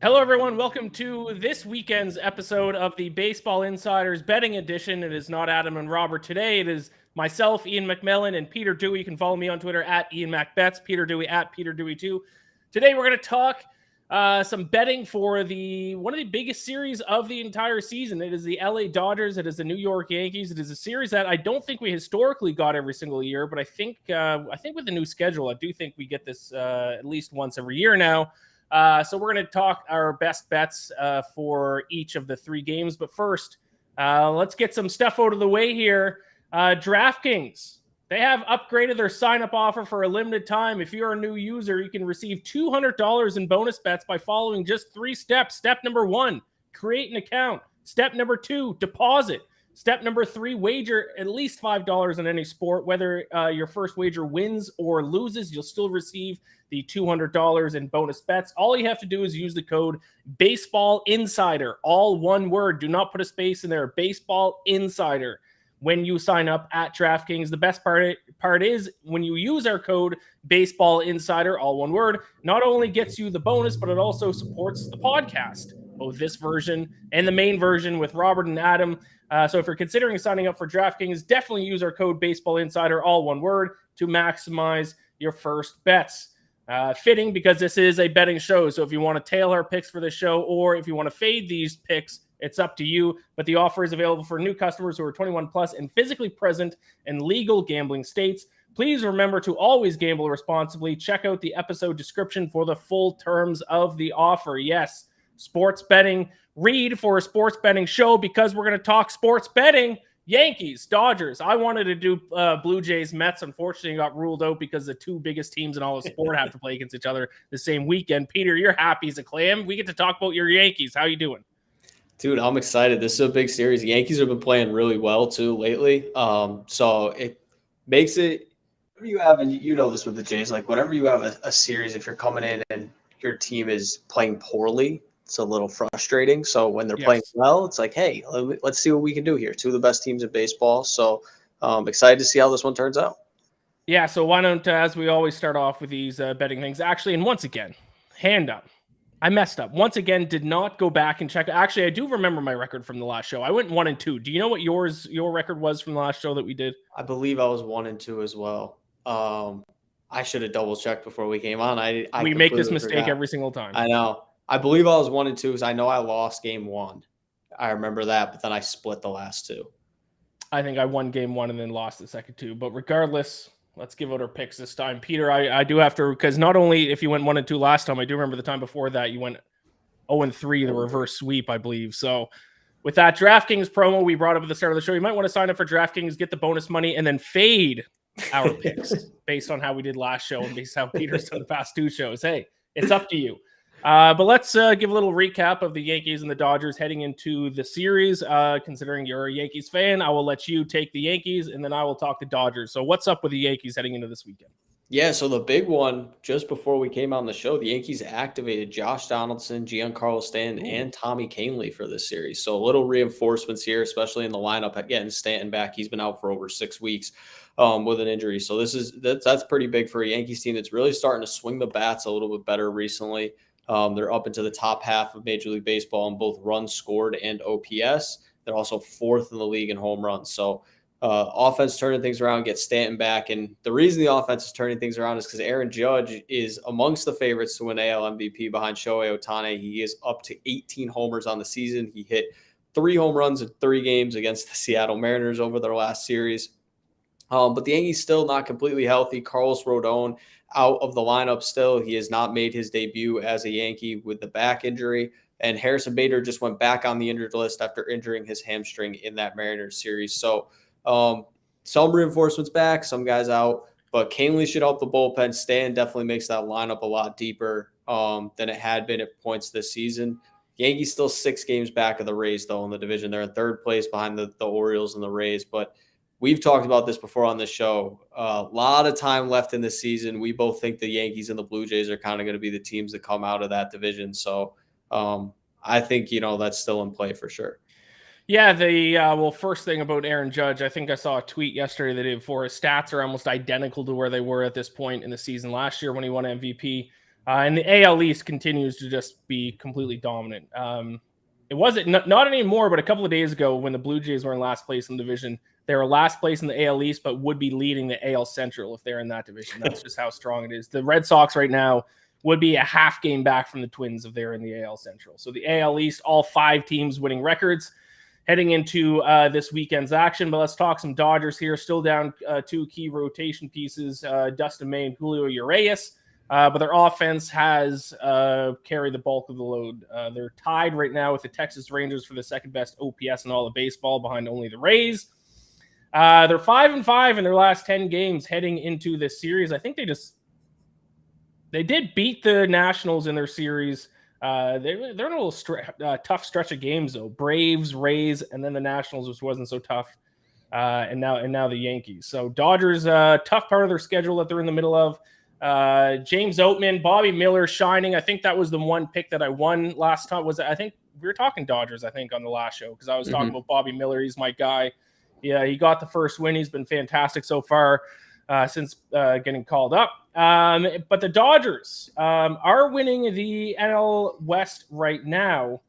Hello, everyone. Welcome to this weekend's episode of the Baseball Insiders Betting Edition. It is not Adam and Robert today. It is myself, Ian McMillan, and Peter Dewey. You can follow me on Twitter at IanMacBets, Peter Dewey at Peter Dewey2. Today, we're going to talk some betting for one of the biggest series of the entire season. It is the LA Dodgers. It is the New York Yankees. It is a series that I don't think we historically got every single year, but I think with the new schedule, I do think we get this at least once every year now. So we're going to talk our best bets for each of the three games. But first, let's get some stuff out of the way here. DraftKings, they have upgraded their sign-up offer for a limited time. If you're a new user, you can receive $200 in bonus bets by following just 3 steps. Step number 1, create an account. Step number 2, deposit. Step number 3, wager at least $5 on any sport. Whether your first wager wins or loses, you'll still receive the $200 in bonus bets. All you have to do is use the code Baseball Insider, all one word. Do not put a space in there. Baseball Insider when you sign up at DraftKings. The best part is when you use our code Baseball Insider, all one word, not only gets you the bonus, but it also supports the podcast, both this version and the main version with Robert and Adam. So if you're considering signing up for DraftKings, definitely use our code Baseball Insider, all one word, to maximize your first bets. Fitting because this is a betting show. So if you want to tail our picks for this show, or if you want to fade these picks, it's up to you. But the offer is available for new customers who are 21 plus and physically present in legal gambling states. Please remember to always gamble responsibly. Check out the episode description for the full terms of the offer. Yes, sports betting. Read for a sports betting show because we're going to talk sports betting. Yankees, Dodgers. I wanted to do Blue Jays, Mets. Unfortunately, got ruled out because the two biggest teams in all of sport have to play against each other the same weekend. Peter, you're happy as a clam. We get to talk about your Yankees. How you doing? Dude, I'm excited. This is a big series. The Yankees have been playing really well too lately. So it makes it. Whenever you have, and you know this with the Jays, like whenever you have a series, if you're coming in and your team is playing poorly, it's a little frustrating. So when they're playing well, it's like, hey, let's see what we can do here. Two of the best teams in baseball. So excited to see how this one turns out. Yeah, so why don't, as we always start off with these betting things, actually, and once again, hand up. I messed up. Once again, did not go back and check. Actually, I do remember my record from the last show. I went 1-2. Do you know what your record was from the last show that we did? I believe I was 1-2 as well. I should have double checked before we came on. We make this mistake every single time. I know. I believe I was 1-2 because I know I lost game 1. I remember that, but then I split the last 2. I think I won game 1 and then lost the second 2. But regardless, let's give out our picks this time. Peter, I do have to, because not only if you went 1-2 last time, I do remember the time before that you went 0-3, the reverse sweep, I believe. So with that DraftKings promo we brought up at the start of the show, you might want to sign up for DraftKings, get the bonus money, and then fade our picks based on how we did last show and based on how Peter's done the past 2 shows. Hey, it's up to you. But let's give a little recap of the Yankees and the Dodgers heading into the series. Considering you're a Yankees fan, I will let you take the Yankees, and then I will talk the Dodgers. So what's up with the Yankees heading into this weekend? Yeah, so the big one, just before we came on the show, the Yankees activated Josh Donaldson, Giancarlo Stanton, and Tommy Kahnle for this series. So a little reinforcements here, especially in the lineup. Again, Stanton back. He's been out for over 6 weeks with an injury. So that's pretty big for a Yankees team that's really starting to swing the bats a little bit better recently. They're up into the top half of Major League Baseball in both runs scored and OPS. They're also 4th in the league in home runs. So offense turning things around, get Stanton back. And the reason the offense is turning things around is because Aaron Judge is amongst the favorites to win AL MVP behind Shohei Ohtani. He is up to 18 homers on the season. He hit 3 home runs in 3 games against the Seattle Mariners over their last series. But the Yankees still not completely healthy. Carlos Rodon out of the lineup still. He has not made his debut as a Yankee with the back injury. And Harrison Bader just went back on the injured list after injuring his hamstring in that Mariners series. So some reinforcements back, some guys out. But Kahnle should help the bullpen. Stan definitely makes that lineup a lot deeper than it had been at points this season. Yankees still 6 games back of the Rays, though, in the division. They're in 3rd place behind the Orioles and the Rays. But we've talked about this before on this show. A lot of time left in the season. We both think the Yankees and the Blue Jays are kind of going to be the teams that come out of that division. So I think, that's still in play for sure. Yeah, first thing about Aaron Judge, I think I saw a tweet yesterday the day before. His stats are almost identical to where they were at this point in the season last year when he won MVP. And the AL East continues to just be completely dominant. It wasn't not anymore, but a couple of days ago when the Blue Jays were in last place in the division, they were last place in the AL East, but would be leading the AL Central if they're in that division. That's just how strong it is. The Red Sox right now would be a half game back from the Twins if they're in the AL Central. So the AL East, all 5 teams winning records heading into this weekend's action. But let's talk some Dodgers here. Still down 2 key rotation pieces, Dustin May and Julio Urias. But their offense has carried the bulk of the load. They're tied right now with the Texas Rangers for the second best OPS in all of baseball, behind only the Rays. They're 5-5 in their last 10 games heading into this series. I think they did beat the Nationals in their series. They're in a little tough stretch of games though. Braves, Rays, and then the Nationals, which wasn't so tough. And now the Yankees. So Dodgers, tough part of their schedule that they're in the middle of. James Oatman, Bobby Miller shining. I think that was the one pick that I won last time. I think we were talking Dodgers, I think, on the last show, because I was talking about Bobby Miller. He's my guy. Yeah, he got the first win. He's been fantastic so far since getting called up. But the Dodgers are winning the NL West right now.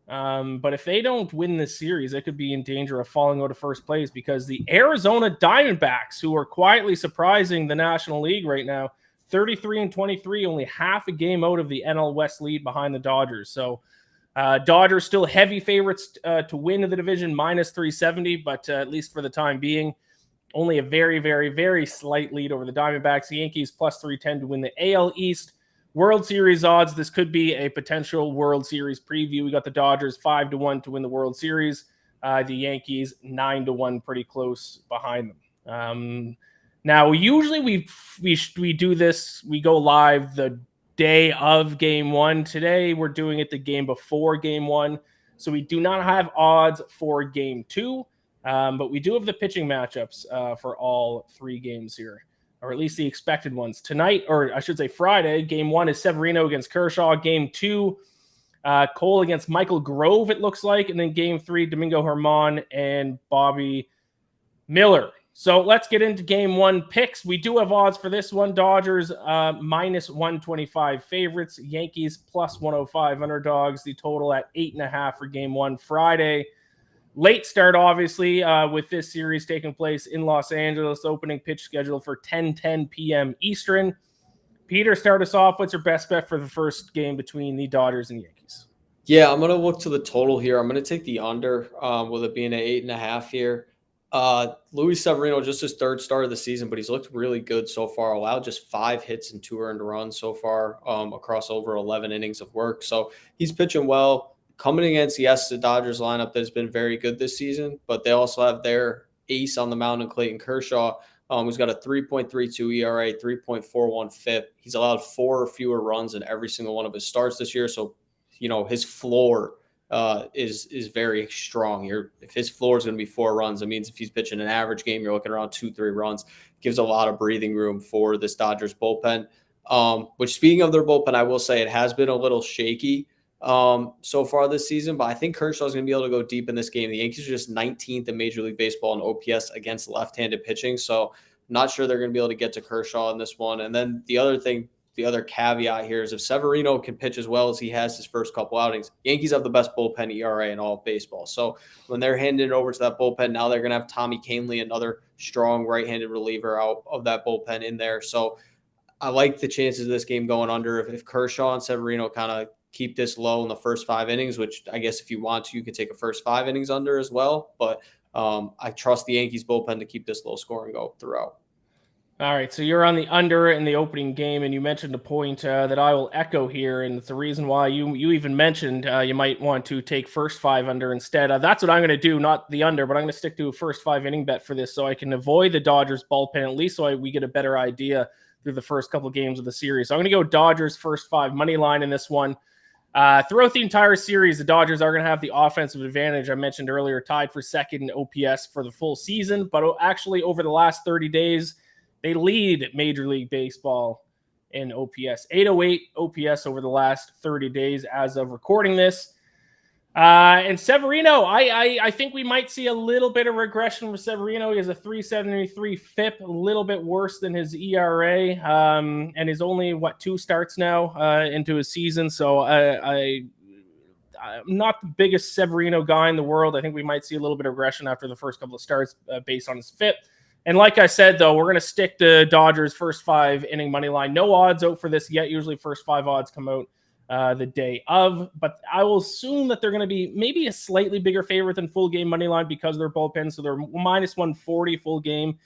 But if they don't win this series, they could be in danger of falling out of first place, because the Arizona Diamondbacks, who are quietly surprising the National League right now, 33-23, only half a game out of the NL West lead behind the Dodgers. So Dodgers still heavy favorites to win the division, minus 370, but at least for the time being, only a very, very, very slight lead over the Diamondbacks. The Yankees plus 310 to win the AL East. World Series odds, this could be a potential World Series preview. We got the Dodgers 5-1 to win the World Series. The Yankees 9-1, pretty close behind them. Now, usually we do this. We go live the day of Game 1. Today, we're doing it the game before Game 1. So we do not have odds for Game 2, but we do have the pitching matchups for all 3 games here, or at least the expected ones. Tonight, or I should say Friday, Game 1 is Severino against Kershaw. Game 2, Cole against Michael Grove, it looks like. And then Game 3, Domingo Germán and Bobby Miller. So let's get into Game 1 picks. We do have odds for this one. Dodgers minus 125 favorites. Yankees plus 105 underdogs. The total at 8.5 for Game 1 Friday. Late start, obviously, with this series taking place in Los Angeles. Opening pitch scheduled for 10:10 p.m. Eastern. Peter, start us off. What's your best bet for the first game between the Dodgers and Yankees? Yeah, I'm going to look to the total here. I'm going to take the under, with it being at 8.5 here. Luis Severino, just his 3rd start of the season, but he's looked really good so far. Allowed just 5 hits and 2 earned runs so far across over 11 innings of work. So he's pitching well. Coming against, yes, the Dodgers lineup that has been very good this season, but they also have their ace on the mound in Clayton Kershaw, who's got a 3.32 ERA, 3.41 FIP. He's allowed 4 or fewer runs in every single one of his starts this year. So, his floor is very strong. If his floor is going to be 4 runs, it means if he's pitching an average game, you're looking around 2-3 runs. Gives a lot of breathing room for this Dodgers bullpen. Which, speaking of their bullpen, I will say it has been a little shaky so far this season, but I think Kershaw is going to be able to go deep in this game. The Yankees are just 19th in Major League Baseball in OPS against left-handed pitching, so not sure they're going to be able to get to Kershaw in this one. And then the other caveat here is if Severino can pitch as well as he has his first couple outings, Yankees have the best bullpen ERA in all of baseball. So when they're handing it over to that bullpen, now they're going to have Tommy Kahnle, another strong right-handed reliever out of that bullpen in there. So I like the chances of this game going under. If Kershaw and Severino kind of keep this low in the first 5 innings, which I guess if you want to, you can take a first 5 innings under as well. But I trust the Yankees bullpen to keep this low scoring go throughout. All right, so you're on the under in the opening game, and you mentioned a point that I will echo here, and it's the reason why you even mentioned you might want to take first 5 under instead. That's what I'm going to do, not the under, but I'm going to stick to a first 5 inning bet for this so I can avoid the Dodgers bullpen, at least so we get a better idea through the first couple games of the series. So I'm going to go Dodgers first 5 money line in this one. Throughout the entire series, the Dodgers are going to have the offensive advantage. I mentioned earlier, tied for second in OPS for the full season, but actually over the last 30 days, they lead Major League Baseball in OPS. 808 OPS over the last 30 days as of recording this. And Severino, I think we might see a little bit of regression with Severino. He has a 3.73 FIP, a little bit worse than his ERA, and he's only 2 starts now into his season. So I'm not the biggest Severino guy in the world. I think we might see a little bit of regression after the first couple of starts based on his FIP. And like I said, though, we're going to stick to Dodgers first 5 inning money line. No odds out for this yet. Usually first 5 odds come out the day of, but I will assume that they're going to be maybe a slightly bigger favorite than full game money line because of their bullpen. So they're minus 140 full game.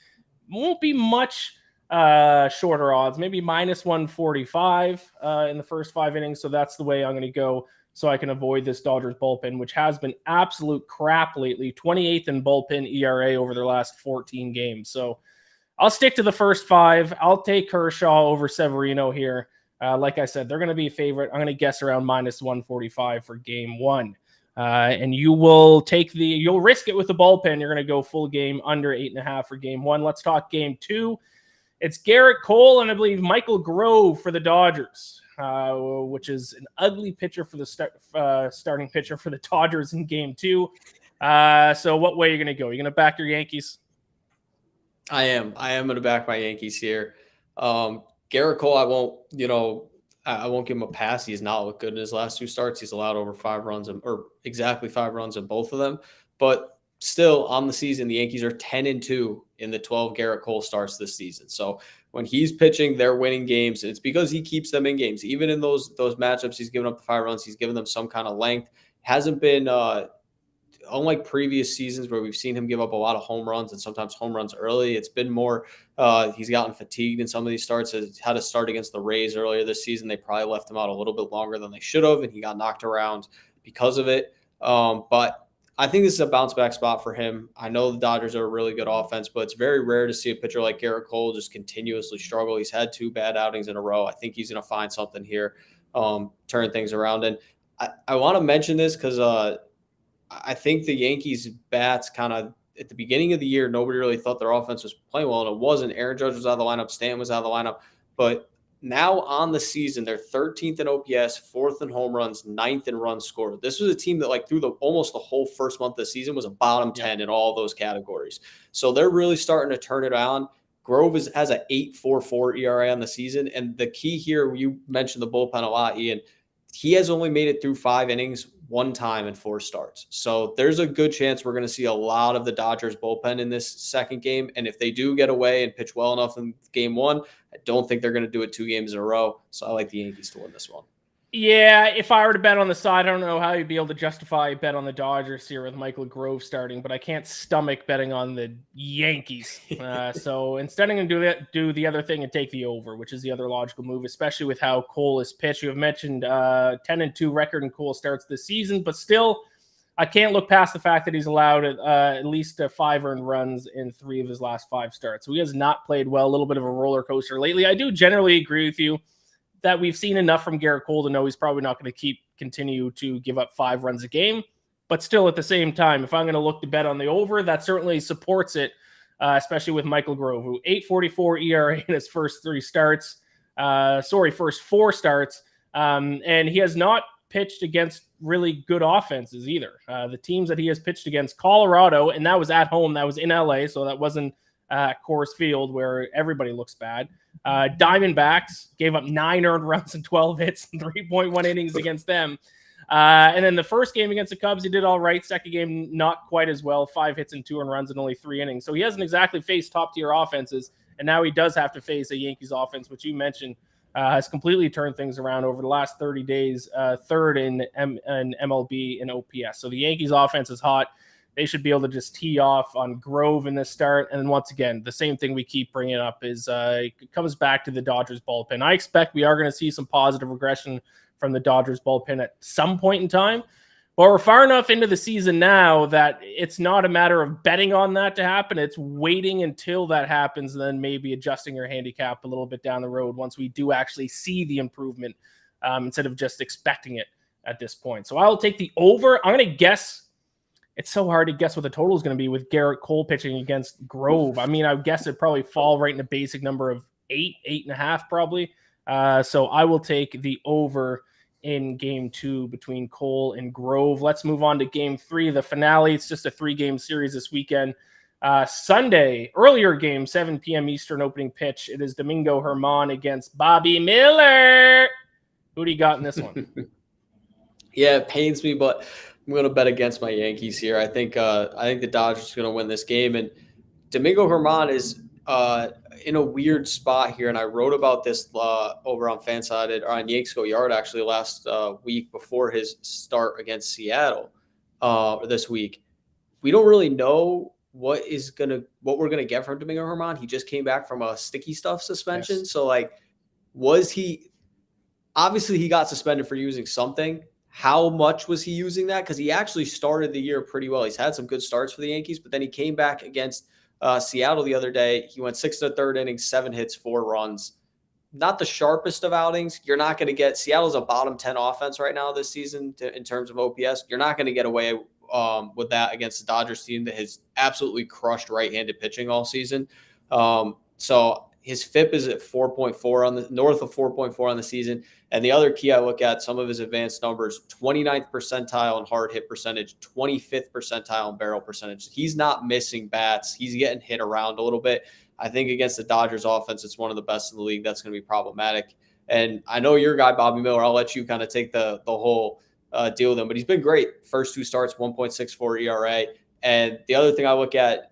Won't be much shorter odds, maybe minus 145 in the first 5 innings. So that's the way I'm going to go so I can avoid this Dodgers bullpen, which has been absolute crap lately. 28th in bullpen ERA over their last 14 games. So I'll stick to the first 5. I'll take Kershaw over Severino here. Like I said, they're going to be a favorite. I'm going to guess around minus 145 for game 1. And you'll risk it with the bullpen. You're going to go full game under 8.5 for game 1. Let's talk game 2. It's Garrett Cole and I believe Michael Grove for the Dodgers, which is an ugly pitcher for the starting pitcher for the Dodgers in game 2. So what way are you going to go? You're going to back your Yankees? I am going to back my Yankees here. Garrett Cole, I won't give him a pass. He's not looked good in his last 2 starts. He's allowed over 5 runs or exactly 5 runs in both of them. But still on the season, the Yankees are 10-2 in the 12 Garrett Cole starts this season. So when he's pitching, they're winning games. It's because he keeps them in games. Even in those matchups, he's given up the 5 runs. He's given them some kind of length. Hasn't been unlike previous seasons where we've seen him give up a lot of home runs and sometimes home runs early. It's been more he's gotten fatigued in some of these starts. He had a start against the Rays earlier this season. They probably left him out a little bit longer than they should have, and he got knocked around because of it. But I think this is a bounce back spot for him. I know the Dodgers are a really good offense, but it's very rare to see a pitcher like Garrett Cole just continuously struggle. He's had 2 bad outings in a row. I think he's going to find something here, turn things around. And I want to mention this because I think the Yankees bats kind of at the beginning of the year, nobody really thought their offense was playing well, and it wasn't. Aaron Judge was out of the lineup. Stanton was out of the lineup. But now on the season, they're 13th in OPS, 4th in home runs, 9th in runs scored. This was a team that through almost the whole first month of the season was a bottom 10 in all those categories. So they're really starting to turn it on. Grove has an 8.44 ERA on the season. And the key here, you mentioned the bullpen a lot, Ian. He has only made it through 5 innings 1 time in 4 starts. So there's a good chance we're going to see a lot of the Dodgers bullpen in this second game. And if they do get away and pitch well enough in game 1, I don't think they're going to do it 2 games in a row. So I like the Yankees to win this one. Yeah, if I were to bet on the side, I don't know how you'd be able to justify a bet on the Dodgers here with Michael Grove starting, but I can't stomach betting on the Yankees. So instead, I'm going to do the other thing and take the over, which is the other logical move, especially with how Cole is pitched. You have mentioned 10-2 record in Cole starts this season, but still, I can't look past the fact that he's allowed at least 5 earned runs in 3 of his last 5 starts. So he has not played well, a little bit of a roller coaster lately. I do generally agree with you that we've seen enough from Garrett Cole to know he's probably not going to continue to give up 5 runs a game. But still, at the same time, if I'm going to look to bet on the over, that certainly supports it, especially with Michael Grove, who 8.44 ERA in his first 4 starts. And he has not pitched against really good offenses either. The teams that he has pitched against, Colorado, and that was at home, that was in LA, so that wasn't Coors Field where everybody looks bad. Diamondbacks gave up 9 earned runs and 12 hits and 3.1 innings against them. And then the first game against the Cubs, he did all right. Second game, not quite as well. 5 hits and 2 earned runs and only 3 innings. So he hasn't exactly faced top-tier offenses, and now he does have to face a Yankees offense, which you mentioned has completely turned things around over the last 30 days, 3rd in MLB in OPS. So the Yankees offense is hot. They should be able to just tee off on Grove in this start. And then once again, the same thing we keep bringing up is it comes back to the Dodgers bullpen. I expect we are going to see some positive regression from the Dodgers bullpen at some point in time. But we're far enough into the season now that it's not a matter of betting on that to happen. It's waiting until that happens and then maybe adjusting your handicap a little bit down the road once we do actually see the improvement instead of just expecting it at this point. So I'll take the over. I'm going to guess. It's so hard to guess what the total is going to be with Garrett Cole pitching against Grove. I mean, I guess it'd probably fall right in a basic number of 8.5 probably. So I will take the over in game 2 between Cole and Grove. Let's move on to game 3, the finale. It's just a 3-game series this weekend. Sunday, earlier game, 7 p.m. Eastern opening pitch. It is Domingo Germán against Bobby Miller. Who do you got in this one? Yeah, it pains me, but I'm going to bet against my Yankees here. I think the Dodgers are going to win this game, and Domingo Germán is in a weird spot here, and I wrote about this over on Fansided or on Yanks Go Yard actually last week before his start against Seattle this week. We don't really know what we're gonna get from Domingo Germán. He just came back from a sticky stuff suspension, Yes. so like, was he? Obviously, he got suspended for using something. How much was he using that? Because he actually started the year pretty well. He's had some good starts for the Yankees, but then he came back against Seattle the other day. He went 6 1/3 innings, 7 hits, 4 runs. Not the sharpest of outings. You're not going to get Seattle's a bottom 10 offense right now this season in terms of OPS. You're not going to get away with that against the Dodgers team that has absolutely crushed right-handed pitching all season. So his FIP is at 4.4 on the north of 4.4 on the season. And the other key I look at, some of his advanced numbers, 29th percentile in hard hit percentage, 25th percentile in barrel percentage. He's not missing bats. He's getting hit around a little bit. I think against the Dodgers offense, it's one of the best in the league. That's going to be problematic. And I know your guy, Bobby Miller, I'll let you kind of take the whole deal with him, but he's been great. First 2 starts, 1.64 ERA. And the other thing I look at,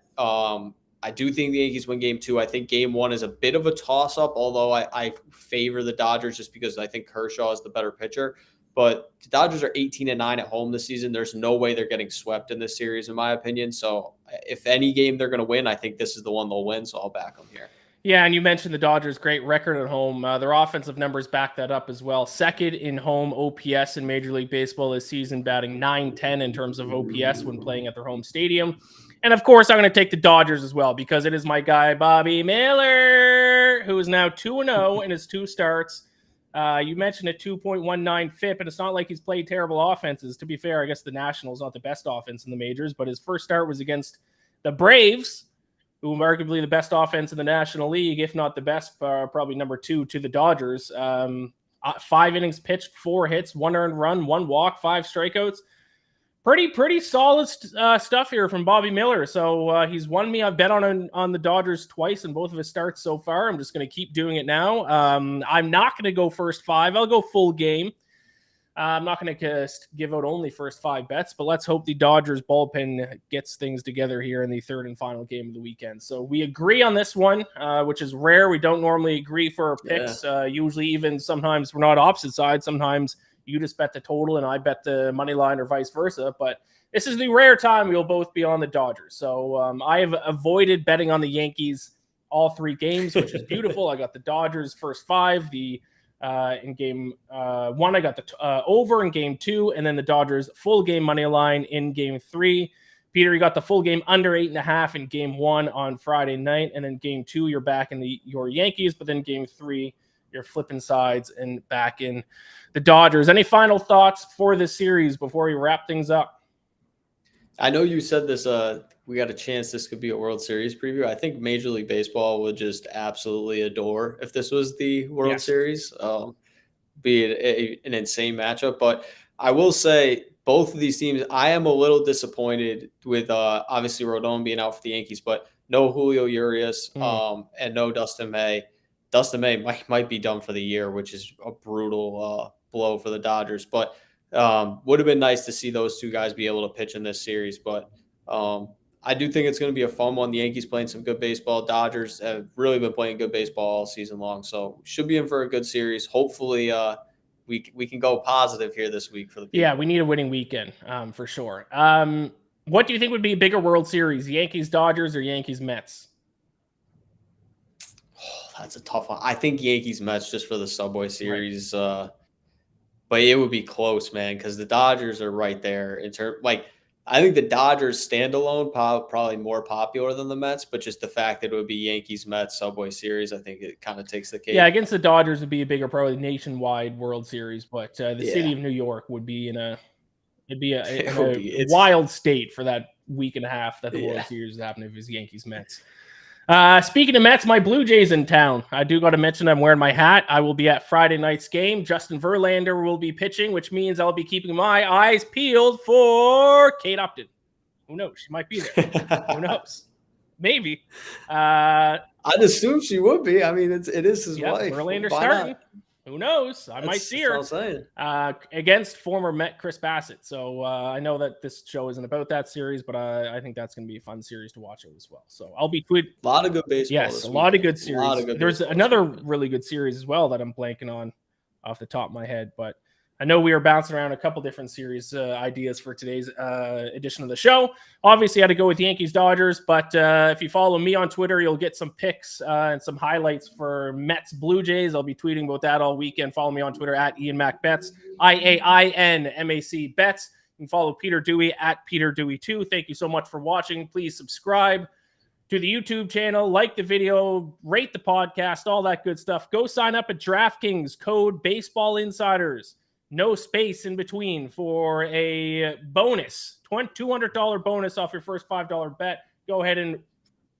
I do think the Yankees win game 2. I think game 1 is a bit of a toss-up, although I favor the Dodgers just because I think Kershaw is the better pitcher. But the Dodgers are 18-9 at home this season. There's no way they're getting swept in this series, in my opinion. So if any game they're going to win, I think this is the one they'll win. So I'll back them here. Yeah, and you mentioned the Dodgers' great record at home. Their offensive numbers back that up as well. Second in home OPS in Major League Baseball this season, batting .910 in terms of OPS when playing at their home stadium. And of course, I'm going to take the Dodgers as well because it is my guy, Bobby Miller, who is now 2-0 in his 2 starts. You mentioned a 2.19 FIP, and it's not like he's played terrible offenses. To be fair, I guess the Nationals not the best offense in the majors, but his first start was against the Braves, who are arguably the best offense in the National League, if not the best, probably number 2 to the Dodgers. 5 innings pitched, 4 hits, 1 earned run, 1 walk, 5 strikeouts. Pretty solid stuff here from Bobby Miller. So he's won me. I've bet on the Dodgers twice in both of his starts so far. I'm just going to keep doing it now. I'm not going to go first 5. I'll go full game. I'm not going to give out only first 5 bets, but let's hope the Dodgers bullpen gets things together here in the 3rd and final game of the weekend. So we agree on this one, which is rare. We don't normally agree for our picks. Yeah. Usually even sometimes we're not opposite sides. Sometimes you just bet the total and I bet the money line or vice versa. But this is the rare time we'll both be on the Dodgers. So I have avoided betting on the Yankees all 3 games, which is beautiful. I got the Dodgers first 5, in game 1, I got the over in game 2, and then the Dodgers full game money line in game 3. Peter, you got the full game under 8.5 in game 1 on Friday night, and then game 2, you're back in your Yankees, but then game 3, you're flipping sides and back in the Dodgers. Any final thoughts for this series before we wrap things up? I know you said this. We got a chance this could be a World Series preview. I think Major League Baseball would just absolutely adore if this was the World Series. Be it an insane matchup. But I will say both of these teams, I am a little disappointed with obviously Rodon being out for the Yankees, but no Julio Urias and no Dustin May. Dustin May might be done for the year, which is a brutal blow for the Dodgers. But would have been nice to see those 2 guys be able to pitch in this series. But I do think it's going to be a fun one. The Yankees playing some good baseball. Dodgers have really been playing good baseball all season long. So should be in for a good series. Hopefully we can go positive here this week for the people. Yeah, we need a winning weekend for sure. What do you think would be a bigger World Series, Yankees-Dodgers or Yankees-Mets? Oh, that's a tough one. I think Yankees-Mets just for the Subway Series. Right. But it would be close, man, because the Dodgers are right there in terms. Like, I think the Dodgers standalone probably more popular than the Mets, but just the fact that it would be Yankees-Mets Subway Series, I think it kind of takes the cake. Yeah, against the Dodgers would be a bigger, probably nationwide World Series, but the city of New York would be in a wild state for that week and a half that the World Series is happening if it's Yankees-Mets. Speaking of Mets, my Blue Jays in town. I do got to mention I'm wearing my hat. I will be at Friday night's game. Justin Verlander will be pitching, which means I'll be keeping my eyes peeled for Kate Upton. Who knows? She might be there. Who knows? Maybe. I'd assume she would be. I mean, it is his wife. Verlander starting. Who knows? I might see her against former Met Chris Bassett. So I know that this show isn't about that series, but I think that's going to be a fun series to watch as well. So I'll be tweeting. A lot of good baseball. Yes, a lot of good series. There's another really good series as well that I'm blanking on off the top of my head, but I know we were bouncing around a couple different series ideas for today's edition of the show. Obviously, I had to go with Yankees Dodgers, but if you follow me on Twitter, you'll get some picks and some highlights for Mets Blue Jays. I'll be tweeting about that all weekend. Follow me on Twitter at IanMacBets, IAINMAC Bets. You can follow Peter Dewey at Peter Dewey2. Thank you so much for watching. Please subscribe to the YouTube channel, like the video, rate the podcast, all that good stuff. Go sign up at DraftKings, code Baseball Insiders. No space in between for a bonus, $200 bonus off your first $5 bet. Go ahead and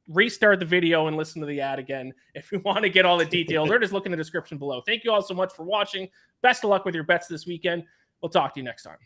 restart the video and listen to the ad again if you want to get all the details, or just look in the description below. Thank you all so much for watching. Best of luck with your bets this weekend. We'll talk to you next time.